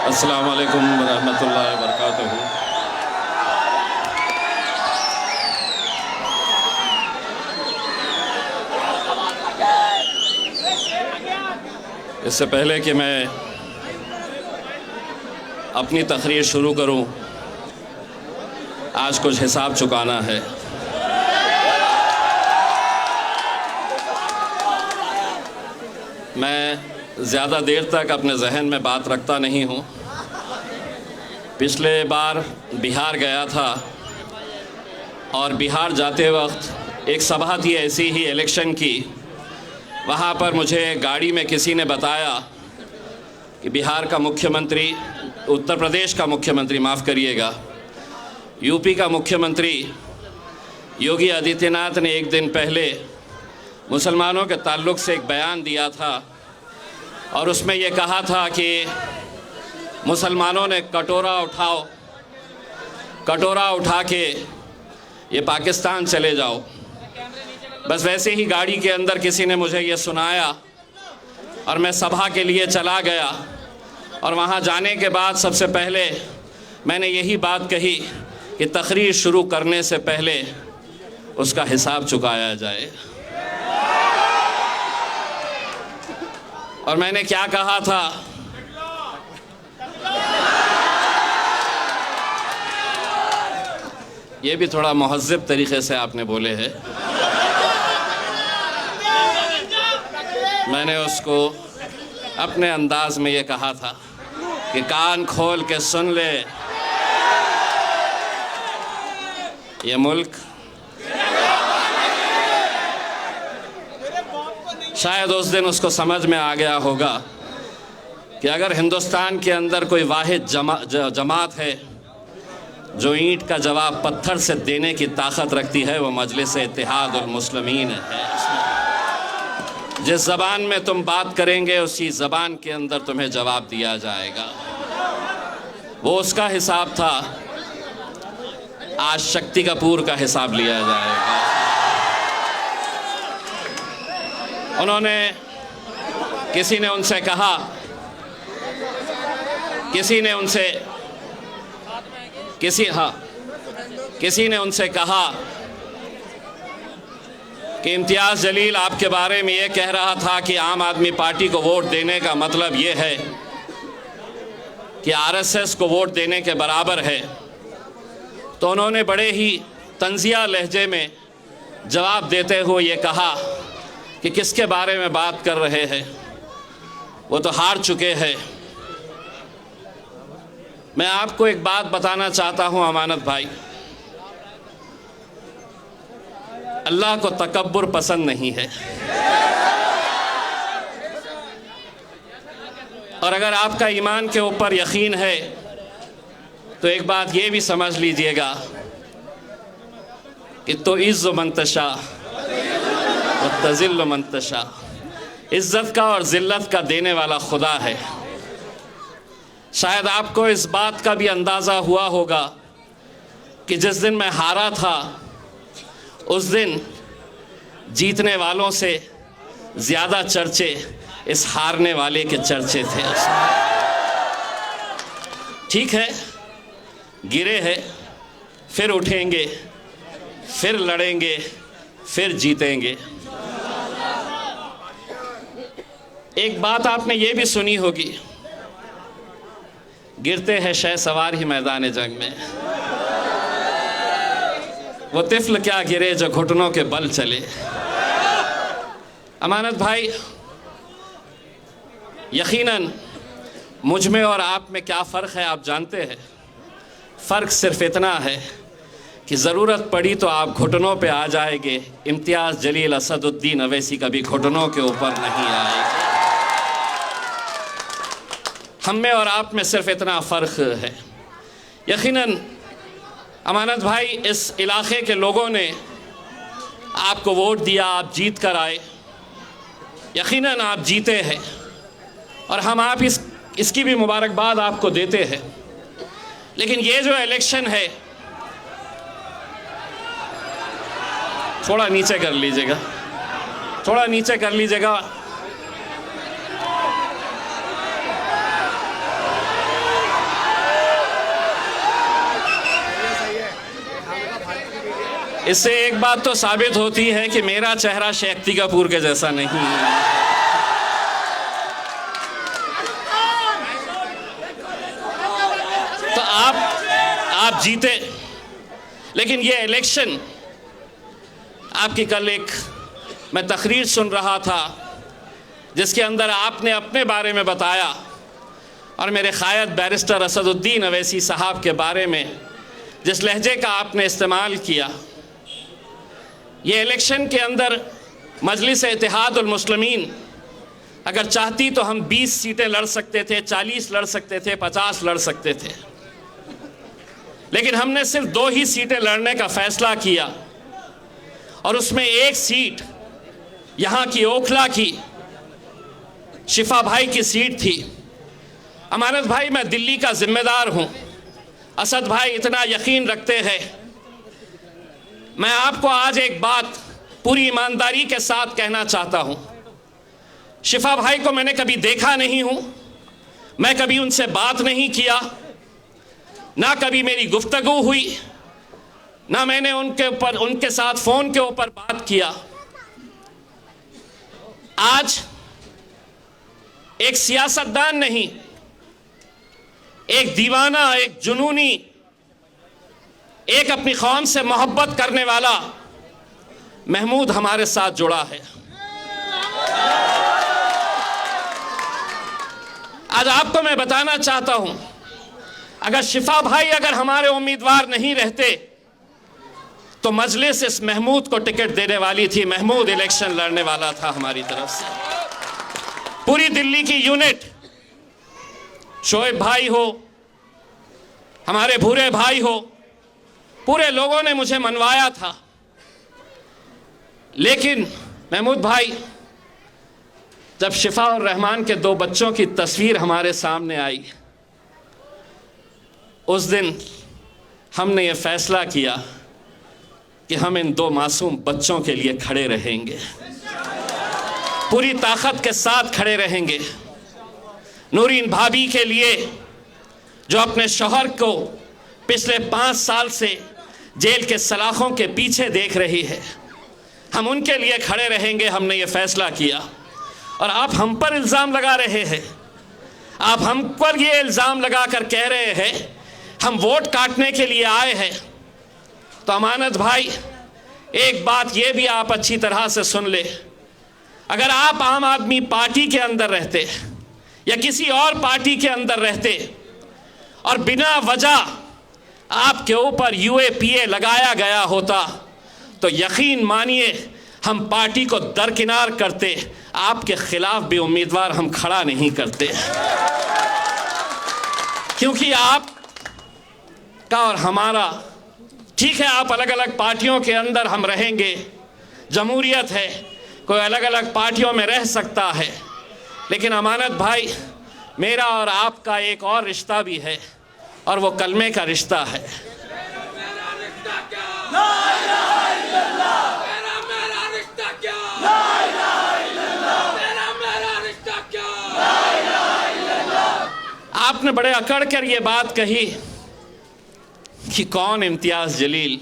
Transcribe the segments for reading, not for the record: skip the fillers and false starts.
अस्सलाम वालेकुम रहमतुल्लाहि व बरकातुहू। इससे पहले कि मैं अपनी तकरीर शुरू करूं, आज कुछ हिसाब चुकाना है। मैं ज़्यादा देर तक अपने जहन में बात रखता नहीं हूँ। पिछले बार बिहार गया था और बिहार जाते वक्त एक सभा थी ऐसी ही इलेक्शन की। वहाँ पर मुझे गाड़ी में किसी ने बताया कि बिहार का मुख्यमंत्री, उत्तर प्रदेश का मुख्यमंत्री, माफ़ करिएगा, यूपी का मुख्यमंत्री योगी आदित्यनाथ ने एक दिन पहले मुसलमानों के ताल्लुक़ से एक बयान दिया था और उसमें ये कहा था कि मुसलमानों ने कटोरा उठा के ये पाकिस्तान चले जाओ। बस वैसे ही गाड़ी के अंदर किसी ने मुझे ये सुनाया और मैं सभा के लिए चला गया और वहाँ जाने के बाद सबसे पहले मैंने यही बात कही कि तकरीर शुरू करने से पहले उसका हिसाब चुकाया जाए। और मैंने क्या कहा था, ये भी थोड़ा महज़्ज़ब तरीक़े से आपने बोले हैं। मैंने उसको अपने अंदाज़ में ये कहा था कि कान खोल के सुन ले, ये मुल्क शायद उस दिन उसको समझ में आ गया होगा कि अगर हिंदुस्तान के अंदर कोई वाहिद जमात है जो ईंट का जवाब पत्थर से देने की ताकत रखती है, वो मजलिस इत्तेहादुल मुस्लिमीन है। जिस ज़बान में तुम बात करेंगे उसी ज़बान के अंदर तुम्हें जवाब दिया जाएगा। वो उसका हिसाब था, आज शक्ति कपूर का हिसाब लिया जाएगा। उन्होंने किसी ने उनसे कहा कि इम्तियाज़ जलील आपके बारे में ये कह रहा था कि आम आदमी पार्टी को वोट देने का मतलब ये है कि आरएसएस को वोट देने के बराबर है। तो उन्होंने बड़े ही तंज़िया लहजे में जवाब देते हुए ये कहा कि किसके बारे में बात कर रहे हैं, वो तो हार चुके हैं। मैं आपको एक बात बताना चाहता हूँ अमानत भाई, अल्लाह को तकब्बुर पसंद नहीं है। और अगर आपका ईमान के ऊपर यकीन है तो एक बात ये भी समझ लीजिएगा कि तो इज़्ज़ु मन तशा व तज़िल्लु मन तशा, इज़्ज़त का और ज़िल्लत का देने वाला खुदा है। शायद आपको इस बात का भी अंदाज़ा हुआ होगा कि जिस दिन मैं हारा था उस दिन जीतने वालों से ज़्यादा चर्चे इस हारने वाले के चर्चे थे। ठीक है, गिरे हैं, फिर उठेंगे, फिर लड़ेंगे, फिर जीतेंगे। एक बात आपने ये भी सुनी होगी, गिरते हैं शह सवार ही मैदान जंग में, वो तिफ्ल क्या गिरे जो घुटनों के बल चले। अमानत भाई, यकीनन मुझ में और आप में क्या फ़र्क है आप जानते हैं। फ़र्क सिर्फ इतना है कि ज़रूरत पड़ी तो आप घुटनों पे आ जाएंगे। इम्तियाज़ जलील असदुद्दीन अवैसी कभी घुटनों के ऊपर नहीं आएंगे। हम में और आप में सिर्फ इतना फ़र्क है। यकीनन अमानत भाई, इस इलाक़े के लोगों ने आपको वोट दिया, आप जीत कर आए, यकीनन आप जीते हैं और हम आप इसकी भी मुबारकबाद आपको देते हैं। लेकिन ये जो इलेक्शन है, थोड़ा नीचे कर लीजिएगा, थोड़ा नीचे कर लीजिएगा। इससे एक बात तो साबित होती है कि मेरा चेहरा शक्ति कपूर के जैसा नहीं है। तो आप जीते, लेकिन ये इलेक्शन आपकी, कल एक मैं तकरीर सुन रहा था जिसके अंदर आपने अपने बारे में बताया और मेरे क़ायद बैरिस्टर असदुद्दीन अवैसी साहब के बारे में जिस लहजे का आपने इस्तेमाल किया, ये इलेक्शन के अंदर मजलिस इत्तेहादुल मुस्लिमीन अगर चाहती तो हम 20 सीटें लड़ सकते थे, 40 लड़ सकते थे, 50 लड़ सकते थे, लेकिन हमने सिर्फ 2 ही सीटें लड़ने का फैसला किया और उसमें एक सीट यहाँ की ओखला की शिफा भाई की सीट थी। अमानत भाई, मैं दिल्ली का जिम्मेदार हूँ, असद भाई इतना यकीन रखते हैं। मैं आपको आज एक बात पूरी ईमानदारी के साथ कहना चाहता हूँ, शिफा भाई को मैंने कभी देखा नहीं हूँ, मैं कभी उनसे बात नहीं किया, ना कभी मेरी गुफ्तगू हुई, ना मैंने उनके साथ फ़ोन के ऊपर बात किया। आज एक सियासतदान नहीं, एक दीवाना, एक जुनूनी, एक अपनी कौम से मोहब्बत करने वाला महमूद हमारे साथ जुड़ा है। आज आपको मैं बताना चाहता हूं, अगर शिफा भाई अगर हमारे उम्मीदवार नहीं रहते तो मजलिस इस महमूद को टिकट देने वाली थी। महमूद इलेक्शन लड़ने वाला था हमारी तरफ से। पूरी दिल्ली की यूनिट, शोएब भाई हो, हमारे भूरे भाई हो, पूरे लोगों ने मुझे मनवाया था। लेकिन महमूद भाई, जब शिफा और रहमान के 2 बच्चों की तस्वीर हमारे सामने आई, उस दिन हमने ये फैसला किया कि हम इन 2 मासूम बच्चों के लिए खड़े रहेंगे, पूरी ताकत के साथ खड़े रहेंगे। नूरीन भाभी के लिए जो अपने शौहर को पिछले 5 साल से जेल के सलाखों के पीछे देख रही है, हम उनके लिए खड़े रहेंगे। हमने ये फैसला किया और आप हम पर इल्ज़ाम लगा रहे हैं, आप हम पर ये इल्ज़ाम लगा कर कह रहे हैं हम वोट काटने के लिए आए हैं। तो अमानत भाई, एक बात ये भी आप अच्छी तरह से सुन ले, अगर आप आम आदमी पार्टी के अंदर रहते या किसी और पार्टी के अंदर रहते और बिना वजह आपके ऊपर UAPA लगाया गया होता तो यकीन मानिए हम पार्टी को दरकिनार करते, आपके खिलाफ भी उम्मीदवार हम खड़ा नहीं करते, क्योंकि आप का और हमारा, ठीक है आप अलग अलग पार्टियों के अंदर हम रहेंगे, जमहूरियत है, कोई अलग अलग पार्टियों में रह सकता है, लेकिन अमानत भाई, मेरा और आपका एक और रिश्ता भी है और वो कलमे का रिश्ता है। आपने बड़े अकड़ कर ये बात कही कि कौन इम्तियाज जलील।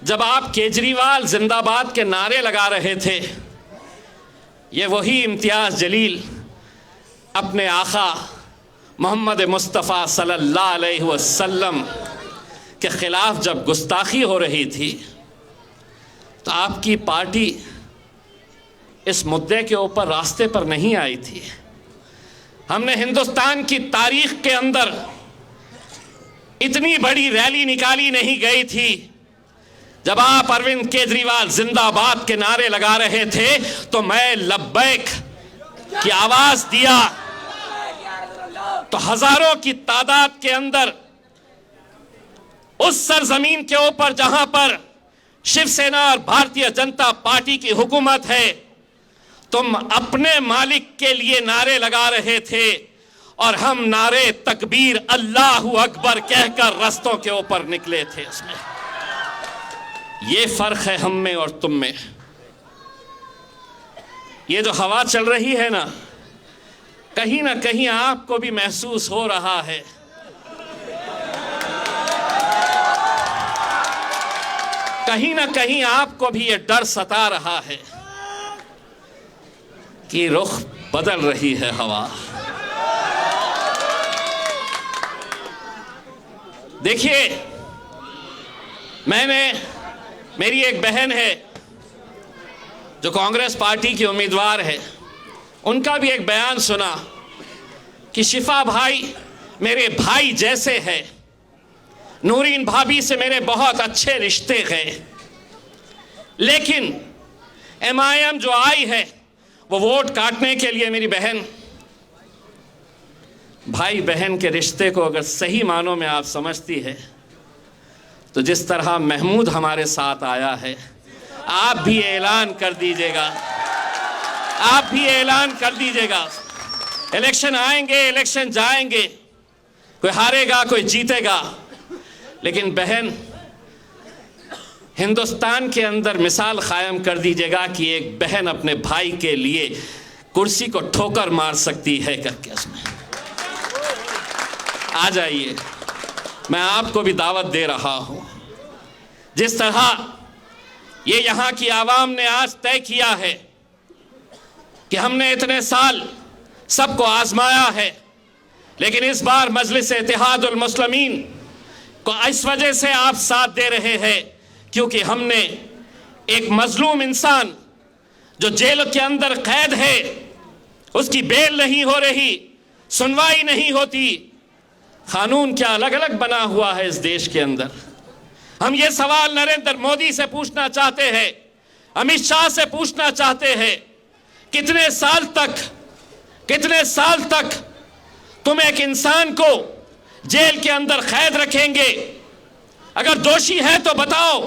जब आप केजरीवाल जिंदाबाद के नारे लगा रहे थे, ये वही इम्तियाज जलील अपने आका मोहम्मद मुस्तफ़ा सल्लल्लाहु अलैहि वसल्लम के ख़िलाफ़ जब गुस्ताखी हो रही थी तो आपकी पार्टी इस मुद्दे के ऊपर रास्ते पर नहीं आई थी। हमने हिंदुस्तान की तारीख़ के अंदर इतनी बड़ी रैली निकाली नहीं गई थी। जब आप अरविंद केजरीवाल जिंदाबाद के नारे लगा रहे थे तो मैं लब्बैक की आवाज़ दिया तो हज़ारों की तादाद के अंदर उस सरजमीन के ऊपर जहां पर शिवसेना और भारतीय जनता पार्टी की हुकूमत है, तुम अपने मालिक के लिए नारे लगा रहे थे और हम नारे तकबीर अल्लाहु अकबर कहकर रस्तों के ऊपर निकले थे। इसमें ये फर्क है हम में और तुम में। ये जो हवा चल रही है ना कहीं आपको भी महसूस हो रहा है। कहीं ना कहीं आपको भी ये डर सता रहा है कि रुख बदल रही है हवा। देखिए, मेरी एक बहन है जो कांग्रेस पार्टी की उम्मीदवार है, उनका भी एक बयान सुना कि शिफा भाई मेरे भाई जैसे हैं, नूरीन भाभी से मेरे बहुत अच्छे रिश्ते हैं, लेकिन MIM जो आई है वो वोट काटने के लिए मेरी बहन, भाई बहन के रिश्ते को अगर सही मानों में आप समझती है तो जिस तरह महमूद हमारे साथ आया है, आप भी ऐलान कर दीजिएगा, आप भी ऐलान कर दीजिएगा। इलेक्शन आएंगे, इलेक्शन जाएंगे, कोई हारेगा कोई जीतेगा, लेकिन बहन हिंदुस्तान के अंदर मिसाल कायम कर दीजिएगा कि एक बहन अपने भाई के लिए कुर्सी को ठोकर मार सकती है करके। उसमें आ जाइए, मैं आपको भी दावत दे रहा हूं। जिस तरह ये यहाँ की आवाम ने आज तय किया है कि हमने इतने साल सबको आजमाया है, लेकिन इस बार मजलिस इत्तेहादुल मुस्लिमीन को इस वजह से आप साथ दे रहे हैं क्योंकि हमने एक मजलूम इंसान जो जेल के अंदर कैद है, उसकी बेल नहीं हो रही, सुनवाई नहीं होती, कानून क्या अलग अलग बना हुआ है इस देश के अंदर। हम ये सवाल नरेंद्र मोदी से पूछना चाहते हैं, अमित शाह से पूछना चाहते हैं, कितने साल तक तुम एक इंसान को जेल के अंदर कैद रखेंगे? अगर दोषी है तो बताओ,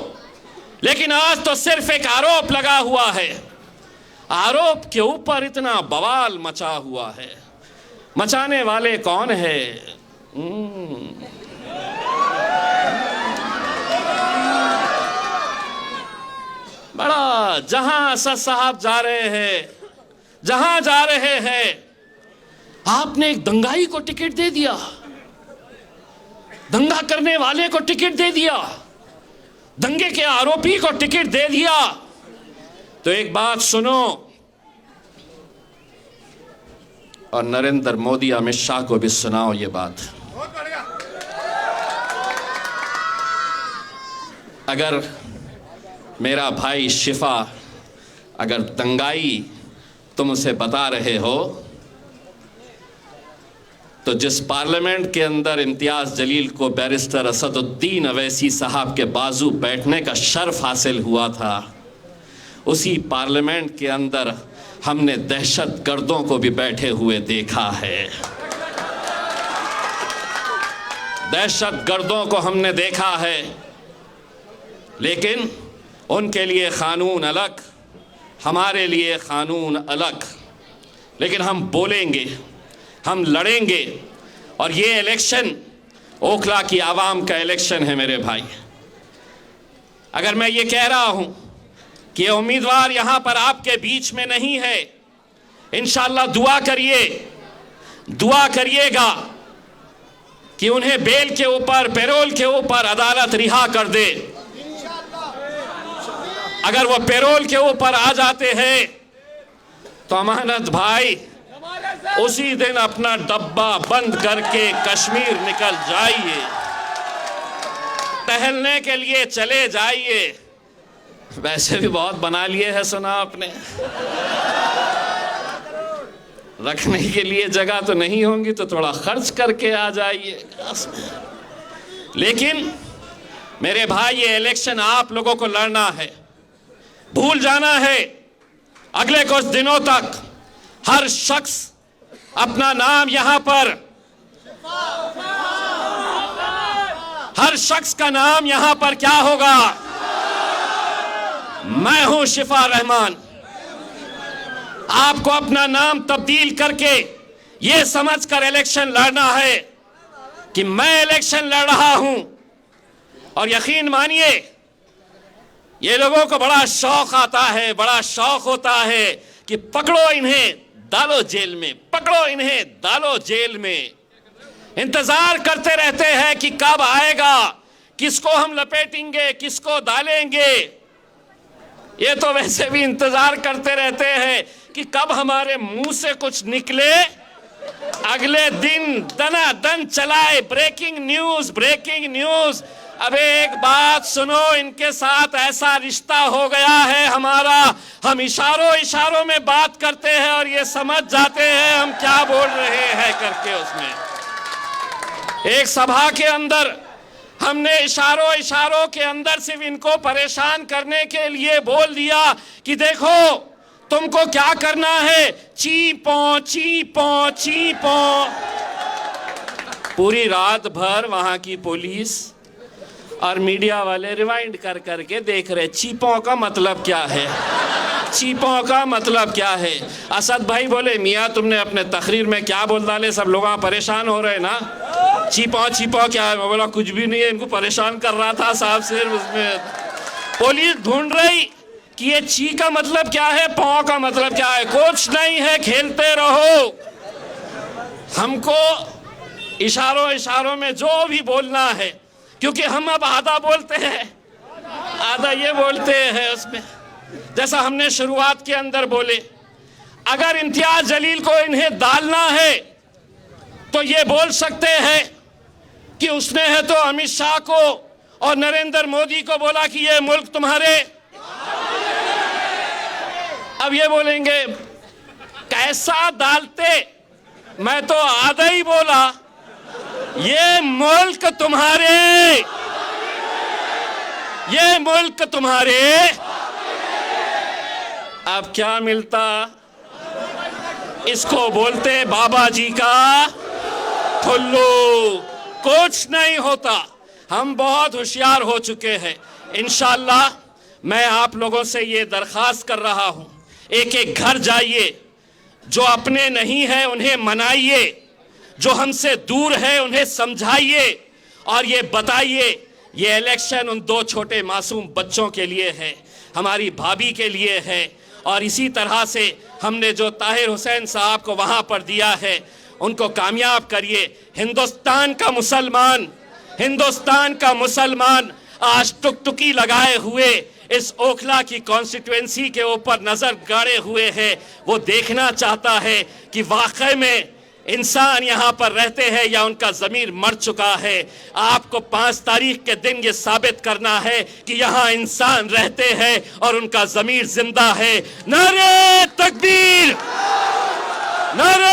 लेकिन आज तो सिर्फ एक आरोप लगा हुआ है, आरोप के ऊपर इतना बवाल मचा हुआ है। मचाने वाले कौन है? बड़ा जहां असद साहब जा रहे हैं, जहां जा रहे हैं, आपने एक दंगाई को टिकट दे दिया, दंगा करने वाले को टिकट दे दिया, दंगे के आरोपी को टिकट दे दिया। तो एक बात सुनो, और नरेंद्र मोदी अमित शाह को भी सुनाओ ये बात। अगर मेरा भाई शिफा अगर दंगाई तुम उसे बता रहे हो, तो जिस पार्लियामेंट के अंदर इम्तियाज जलील को बैरिस्टर असदुद्दीन अवैसी साहब के बाजू बैठने का शर्फ हासिल हुआ था, उसी पार्लियामेंट के अंदर हमने दहशत गर्दों को भी बैठे हुए देखा है। दहशत गर्दों को हमने देखा है, लेकिन उनके लिए कानून अलग, हमारे लिए कानून अलग। लेकिन हम बोलेंगे, हम लड़ेंगे, और ये इलेक्शन ओखला की आवाम का इलेक्शन है मेरे भाई। अगर मैं ये कह रहा हूं कि ये उम्मीदवार यहां पर आपके बीच में नहीं है, इंशाअल्लाह दुआ करिए, दुआ करिएगा कि उन्हें बेल के ऊपर, पैरोल के ऊपर अदालत रिहा कर दे। अगर वो पैरोल के ऊपर आ जाते हैं तो अमानत भाई उसी दिन अपना डब्बा बंद करके कश्मीर निकल जाइए, टहलने के लिए चले जाइए। वैसे भी बहुत बना लिए है, सुना आपने, रखने के लिए जगह तो नहीं होंगी तो थोड़ा खर्च करके आ जाइए। लेकिन मेरे भाई, ये इलेक्शन आप लोगों को लड़ना है, भूल जाना है। अगले कुछ दिनों तक हर शख्स अपना नाम यहां पर, हर शख्स का नाम यहां पर क्या होगा? मैं हूं शिफा रहमान। आपको अपना नाम तब्दील करके यह समझकर इलेक्शन लड़ना है कि मैं इलेक्शन लड़ रहा हूं। और यकीन मानिए, ये लोगों को बड़ा शौक आता है, बड़ा शौक होता है कि पकड़ो इन्हें, डालो जेल में, पकड़ो इन्हें, डालो जेल में। इंतजार करते रहते हैं कि कब आएगा, किसको हम लपेटेंगे, किसको डालेंगे। ये तो वैसे भी इंतजार करते रहते हैं कि कब हमारे मुंह से कुछ निकले, अगले दिन दनादन चलाए ब्रेकिंग न्यूज, ब्रेकिंग न्यूज। अबे एक बात सुनो, इनके साथ ऐसा रिश्ता हो गया है हमारा, हम इशारों इशारों में बात करते हैं और ये समझ जाते हैं हम क्या बोल रहे हैं करके। उसमें एक सभा के अंदर हमने इशारों इशारों के अंदर सिर्फ इनको परेशान करने के लिए बोल दिया कि देखो तुमको क्या करना है, चीपो चीपो चीपो। पूरी रात भर वहां की पुलिस और मीडिया वाले रिवाइंड कर करके देख रहे चीपों का मतलब क्या है, चीपों का मतलब क्या है। असद भाई बोले मियाँ तुमने अपने तकरीर में क्या बोल डाले, सब लोग परेशान हो रहे ना, चीपो चीपो क्या है। मैं बोला कुछ भी नहीं है, इनको परेशान कर रहा था साहब सिर्फ। उसमें पुलिस ढूंढ रही कि ये ची का मतलब क्या है, पौ का मतलब क्या है। कुछ नहीं है, खेलते रहो। हमको इशारों इशारों में जो भी बोलना है, क्योंकि हम अब आधा बोलते हैं आधा ये बोलते हैं। उसमें जैसा हमने शुरुआत के अंदर बोले, अगर इम्तियाज जलील को इन्हें डालना है तो ये बोल सकते हैं कि उसने है तो अमित शाह को और नरेंद्र मोदी को बोला कि ये मुल्क तुम्हारे। अब ये बोलेंगे कैसा डालते, मैं तो आधा ही बोला, ये मुल्क तुम्हारे, ये मुल्क तुम्हारे। अब क्या मिलता, इसको बोलते बाबा जी का ठुल्लू। कुछ नहीं होता, हम बहुत होशियार हो चुके हैं। इंशाअल्लाह मैं आप लोगों से ये दरख्वास्त कर रहा हूं, एक एक घर जाइए, जो अपने नहीं है उन्हें मनाइए, जो हमसे दूर है उन्हें समझाइए और ये बताइए ये इलेक्शन उन दो छोटे मासूम बच्चों के लिए है, हमारी भाभी के लिए है। और इसी तरह से हमने जो ताहिर हुसैन साहब को वहाँ पर दिया है, उनको कामयाब करिए। हिंदुस्तान का मुसलमान, हिंदुस्तान का मुसलमान आज टुकटुकी लगाए हुए इस ओखला की कॉन्स्टिट्यूएंसी के ऊपर नजर गाड़े हुए है। वो देखना चाहता है कि वाकई में इंसान यहाँ पर रहते हैं या उनका ज़मीर मर चुका है। आपको 5 तारीख के दिन ये साबित करना है कि यहाँ इंसान रहते हैं और उनका ज़मीर जिंदा है। नारे तकबीर, नारे